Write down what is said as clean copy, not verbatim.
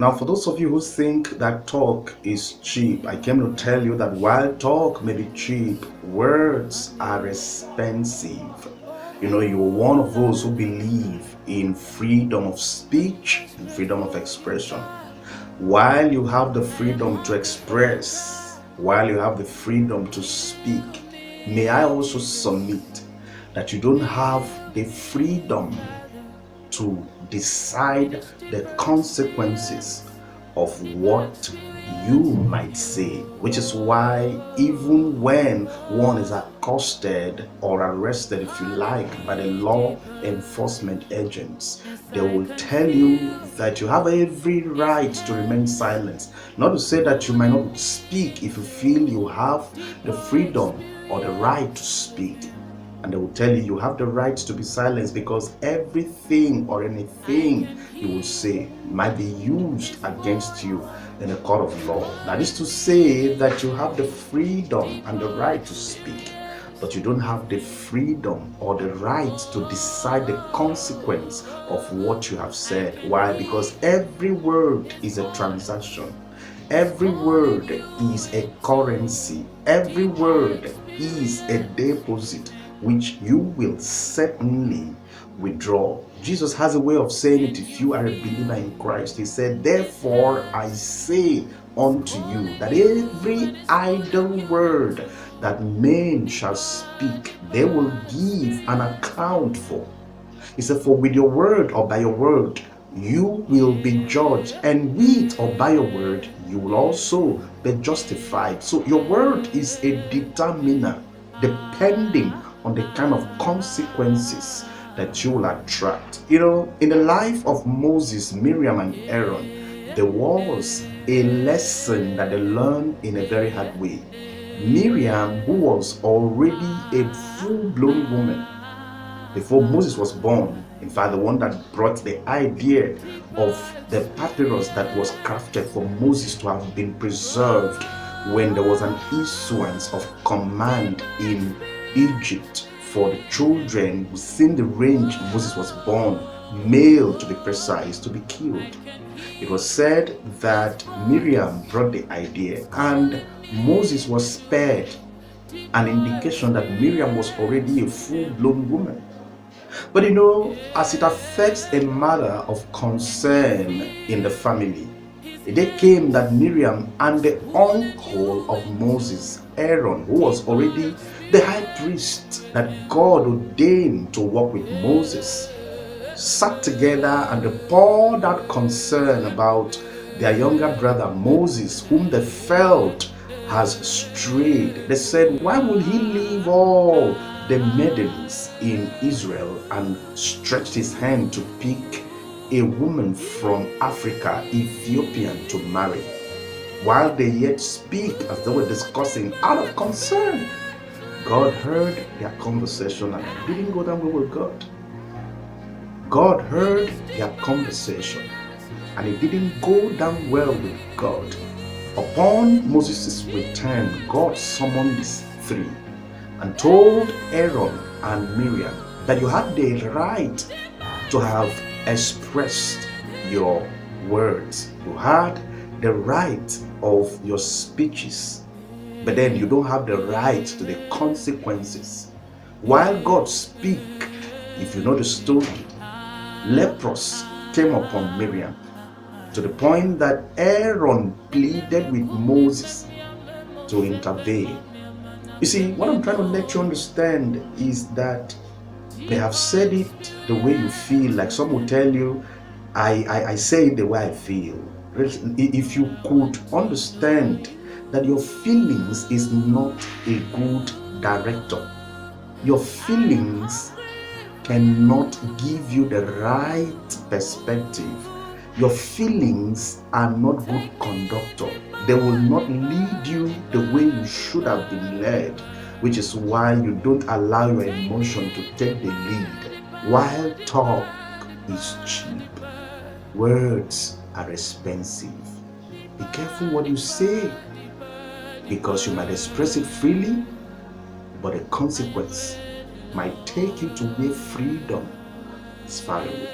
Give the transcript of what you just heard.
Now, for those of you who think that talk is cheap, I came to tell you that while talk may be cheap, words are expensive. You're one of those who believe in freedom of speech and freedom of expression. While you have the freedom to express, while you have the freedom to speak, may I also submit that you don't have the freedom to decide the consequences of what you might say, which is why even when one is accosted or arrested, if you like, by the law enforcement agents, they will tell you that you have every right to remain silent. Not to say that you might not speak if you feel you have the freedom or the right to speak. And they will tell you have the right to be silenced because everything or anything you will say might be used against you in a court of law. That is to say that you have the freedom and the right to speak, but you don't have the freedom or the right to decide the consequence of what you have said. Why? Because every word is a transaction. Every word is a currency. Every word is a deposit which you will certainly withdraw. Jesus has a way of saying it if you are a believer in Christ. He said, "Therefore I say unto you that every idle word that men shall speak, they will give an account for." He said, "For with your word or by your word, you will be judged, and with or by your word, you will also be justified." So your word is a determiner depending on the kind of consequences that you will attract. In the life of Moses, Miriam, and Aaron, there was a lesson that they learned in a very hard way. Miriam, who was already a full-blown woman before Moses was born, in fact, the one that brought the idea of the papyrus that was crafted for Moses to have been preserved when there was an issuance of command in Egypt for the children within the range Moses was born, male to be precise, to be killed. It was said that Miriam brought the idea and Moses was spared, an indication that Miriam was already a full-blown woman. But as it affects a matter of concern in the family, the day came that Miriam and the uncle of Moses, Aaron, who was already the high priest that God ordained to work with Moses, sat together and they poured out concern about their younger brother Moses, whom they felt has strayed. They said, "Why will he leave all the maidens in Israel and stretch his hand to pick a woman from Africa, Ethiopian, to marry?" While they yet speak as they were discussing out of concern, God heard their conversation and it didn't go down well with God. God heard their conversation and it didn't go down well with God. Upon Moses' return, God summoned these three and told Aaron and Miriam that you had the right to have expressed your words. You had the right of your speeches, but then you don't have the right to the consequences. While God speak, if you know the story, leprosy came upon Miriam to the point that Aaron pleaded with Moses to intervene. You see, what I'm trying to let you understand is that they have said it the way you feel. Like some will tell you, I say it the way I feel. If you could understand that your feelings is not a good director, your feelings cannot give you the right perspective. Your feelings are not good conductor. They will not lead you the way you should have been led, which is why you don't allow your emotion to take the lead. While talk is cheap, words are expensive. Be careful what you say, because you might express it freely, but the consequence might take you to where freedom is far away.